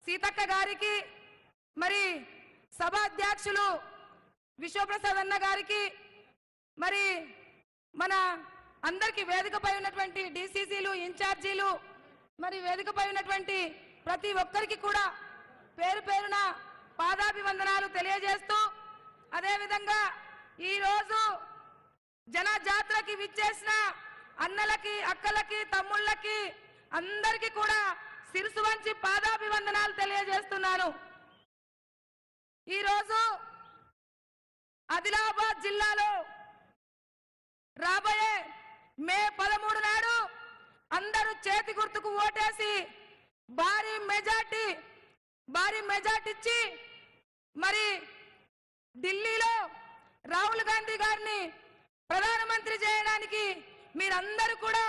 సీతక్క గారికి మరి సభాధ్యక్షులు విశ్వప్రసాద్ అన్న గారికి మరి మన అందరికీ వేదికపై ఉన్నటువంటి డిసిసిలు ఇన్ఛార్జీలు మరి వేదికపై ఉన్నటువంటి ప్రతి ఒక్కరికి కూడా పేరు పేరున పాదాభివందనాలు తెలియజేస్తూ అదే విధంగా ఈ రోజు జనజాత్రకి విచ్చేసిన అన్నలకి అక్కలకి తమ్ముళ్ళకి అందరికీ కూడా శిరసు వంచి పాదాభివందనాలు తెలియజేస్తున్నాను। ఈ రోజు ఆదిలాబాద్ జిల్లాలో రాబోయే మే 13 నాడు అందరూ చేతి గుర్తుకు ఓటేసి భారీ మెజార్టీ ఇచ్చి మరి ఢిల్లీలో రాహుల్ గాంధీ గారిని ప్రధానమంత్రి చేయడానికి మీరందరూ కూడా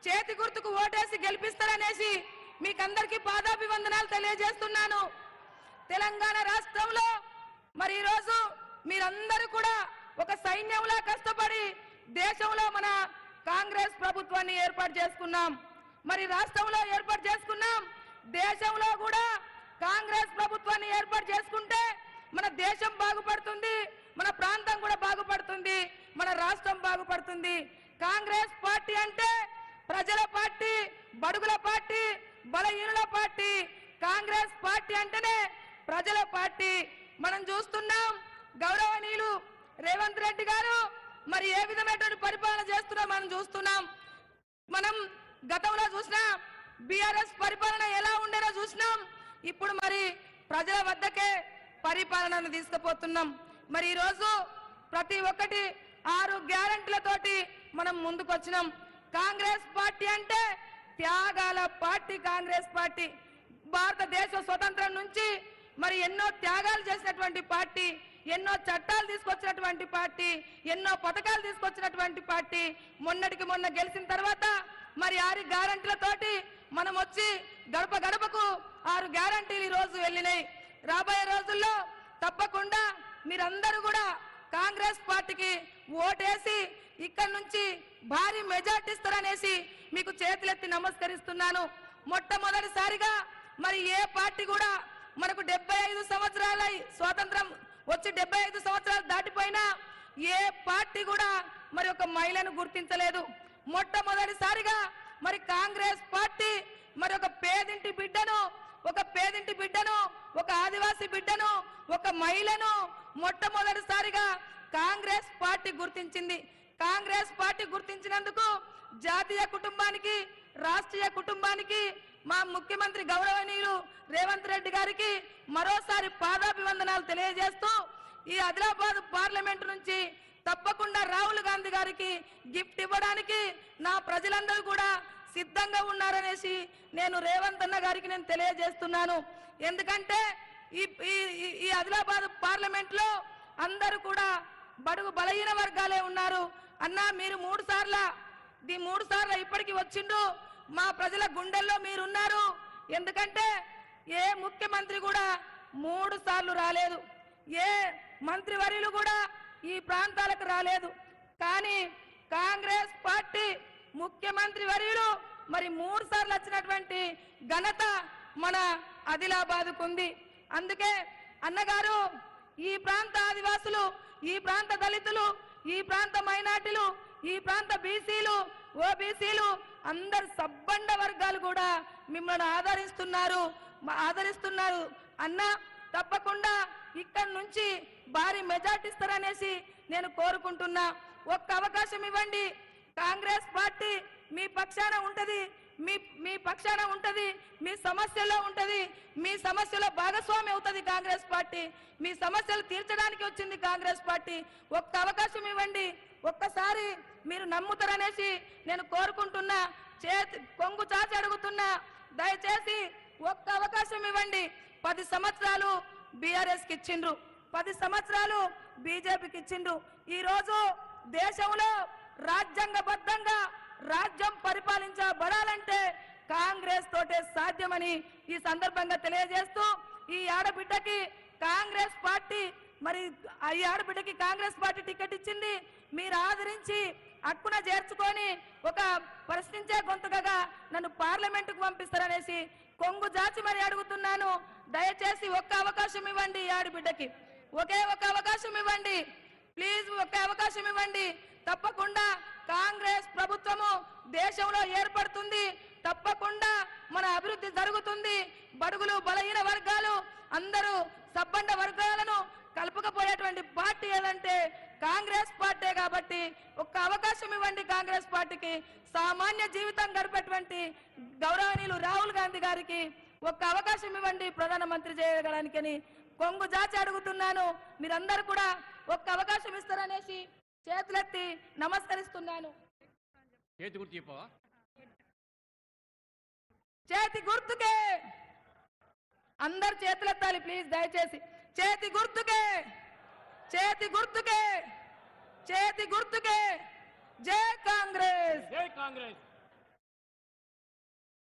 చేతి గుర్తుకు ఓటేసి గెలిపిస్తారనేసి మీకందరికీ పాదాభివందనాలు తెలియజేస్తున్నాను। తెలంగాణ రాష్ట్రంలో మరి ఈ రోజు మీరందరూ కూడా ఒక సైన్యంలా కష్టపడి దేశంలో మన కాంగ్రెస్ ప్రభుత్వాన్ని ఏర్పాటు చేసుకున్నాం। మరి రాష్ట్రంలో ఏర్పాటు చేసుకున్నాం, దేశంలో కూడా కాంగ్రెస్ ప్రభుత్వాన్ని ఏర్పాటు చేసుకుంటే మన దేశం బాగుపడుతుంది, మన ప్రాంతం కూడా బాగుపడుతుంది, మన రాష్ట్రం బాగుపడుతుంది। కాంగ్రెస్ పార్టీ అంటే ప్రజల పార్టీ, బడుగుల పార్టీ, బలహీనుల పార్టీ। కాంగ్రెస్ పార్టీ అంటేనే ప్రజల పార్టీ। మనం చూస్తున్నాం గౌరవనీయులు రేవంత్ రెడ్డి గారు మరి ఏ విధమైనటువంటి పరిపాలన చేస్తున్నారో మనం చూస్తున్నాం। మనం గతంలో చూసిన బీఆర్ఎస్ పరిపాలన ఎలా ఉండేనో చూసినాం, ఇప్పుడు మరి ప్రజల వద్దకే పరిపాలనను తీసుకుపోతున్నాం। మరి ఈ రోజు ప్రతి ఒక్కటి 6 గ్యారెంటీలతోటి మనం ముందుకొచ్చినాం। కాంగ్రెస్ పార్టీ అంటే త్యాగాల పార్టీ। కాంగ్రెస్ పార్టీ భారతదేశ స్వతంత్రం నుంచి మరి ఎన్నో త్యాగాలు చేసినటువంటి పార్టీ, ఎన్నో చట్టాలు తీసుకొచ్చినటువంటి పార్టీ, ఎన్నో పథకాలు తీసుకొచ్చినటువంటి పార్టీ। మొన్నటికి మొన్న గెలిచిన తర్వాత మరి 6 గ్యారెంటీలతోటి మనం వచ్చి గడప గడపకు 6 గ్యారెంటీలు ఈ రోజు వెళ్ళినాయి। రాబోయే రోజుల్లో తప్పకుండా మీరందరూ కూడా కాంగ్రెస్ పార్టీకి ఓటేసి ఇక్కడ నుంచి భారీ మెజార్టీ ఇస్తారనేసి మీకు చేతులెత్తి నమస్కరిస్తున్నాను। మొట్టమొదటిసారిగా మరి ఏ పార్టీ కూడా మనకు 75 సంవత్సరాల స్వాతంత్రం వచ్చి 75 సంవత్సరాలు దాటిపోయినా ఏ పార్టీ కూడా మరి ఒక మహిళను గుర్తించలేదు। మొట్టమొదటిసారిగా మరి కాంగ్రెస్ పార్టీ మరి ఒక పేదింటి బిడ్డను, ఒక ఆదివాసీ బిడ్డను, ఒక మహిళను మొట్టమొదటిసారిగా కాంగ్రెస్ పార్టీ గుర్తించింది। కాంగ్రెస్ పార్టీ గుర్తించినందుకు జాతీయ కుటుంబానికి, రాష్ట్రీయ కుటుంబానికి మా ముఖ్యమంత్రి గౌరవనీయులు రేవంత్ రెడ్డి గారికి మరోసారి పాదాభివందనాలు తెలియజేస్తూ ఈ ఆదిలాబాద్ పార్లమెంట్ నుంచి తప్పకుండా రాహుల్ గాంధీ గారికి గిఫ్ట్ ఇవ్వడానికి నా ప్రజలందరూ కూడా సిద్ధంగా ఉన్నారనేసి నేను రేవంత్ అన్న గారికి నేను తెలియజేస్తున్నాను। ఎందుకంటే ఈ ఆదిలాబాద్ పార్లమెంట్ లో అందరూ కూడా బడుగు బలహీన వర్గాలే ఉన్నారు। అన్న మీరు 3 సార్లు ఇప్పటికి వచ్చిండు, మా ప్రజల గుండెల్లో మీరున్నారు। ఎందుకంటే ఏ ముఖ్యమంత్రి కూడా 3 సార్లు రాలేదు, ఏ మంత్రివర్యులు కూడా ఈ ప్రాంతాలకు రాలేదు। కానీ కాంగ్రెస్ పార్టీ ముఖ్యమంత్రి వర్యులు మరి 3 సార్లు వచ్చినటువంటి ఘనత మన ఆదిలాబాద్కు ఉంది। అందుకే అన్నగారు ఈ ప్రాంత ఆదివాసులు, ఈ ప్రాంత దళితులు, ఈ ప్రాంత మైనార్టీలు, ఈ ప్రాంత బీసీలు, ఓబీసీలు అందరు సబ్బండ వర్గాలు కూడా మిమ్మల్ని ఆదరిస్తున్నారు అన్న। తప్పకుండా ఇక్కడ నుంచి భారీ మెజార్టీ ఇస్తారనేసి నేను కోరుకుంటున్నా। ఒక్క అవకాశం ఇవ్వండి, కాంగ్రెస్ పార్టీ మీ పక్షాన ఉంటది, మీ సమస్యలో ఉంటది, మీ సమస్యలో భాగస్వామి అవుతుంది కాంగ్రెస్ పార్టీ। మీ సమస్యలు తీర్చడానికి వచ్చింది కాంగ్రెస్ పార్టీ। ఒక్క అవకాశం ఇవ్వండి, ఒక్కసారి మీరు నమ్ముతారనేసి నేను కోరుకుంటున్నా, కొంగు చాచి అడుగుతున్నా। దయచేసి ఒక్క అవకాశం ఇవ్వండి। 10 సంవత్సరాలు బీఆర్ఎస్ కి ఇచ్చిండ్రు, 10 సంవత్సరాలు బీజేపీకి ఇచ్చిండ్రు। ఈ రోజు దేశంలో రాజ్యాంగబద్ధంగా రాజ్యం పరిపాలించబడాలంటే కాంగ్రెస్ తోటే సాధ్యమని ఈ సందర్భంగా తెలియజేస్తూ ఈ ఆడబిడ్డకి కాంగ్రెస్ పార్టీ మరి ఈ ఆడబిడ్డకి కాంగ్రెస్ పార్టీ టికెట్ ఇచ్చింది, మీరు ఆదరించి హక్కున చేర్చుకొని ఒక ప్రశ్నించే గొంతుకగా నన్ను పార్లమెంటుకు పంపిస్తారనేసి కొంగు జాచి మరి అడుగుతున్నాను, దయచేసి ఒక్క అవకాశం ఇవ్వండి ఆడబిడ్డకి, ఒకే ఒక అవకాశం ఇవ్వండి ప్లీజ్, ఒక్క అవకాశం ఇవ్వండి. తప్పకుండా కాంగ్రెస్ ప్రభుత్వము దేశంలో ఏర్పడుతుంది, తప్పకుండా మన అభివృద్ధి జరుగుతుంది. బడుగులు బలహీన వర్గాలు అందరూ సబ్బండ వర్గాలను కలుపుకపోయేటువంటి పార్టీ ఏదంటే కాంగ్రెస్ పార్టీ. కాబట్టి ఒక్క అవకాశం ఇవ్వండి కాంగ్రెస్ పార్టీకి. సామాన్య జీవితం గడిపేటువంటి గౌరవనీయులు రాహుల్ గాంధీ గారికి ఒక్క అవకాశం ఇవ్వండి ప్రధానమంత్రి చేయడానికి అని కొంగు జాచి అడుగుతున్నాను. మీరందరూ కూడా ఒక్క అవకాశం ఇస్తారనేసి చేతులెత్తి నమస్కరిస్తున్నాను. చేతి గుర్తుకే అందరు చేతులెత్తాలి ప్లీజ్ దయచేసి. చేతి గుర్తుకే, చేతి గుర్తుకే, చేతి గుర్తుకే. జై కాంగ్రెస్, జై కాంగ్రెస్.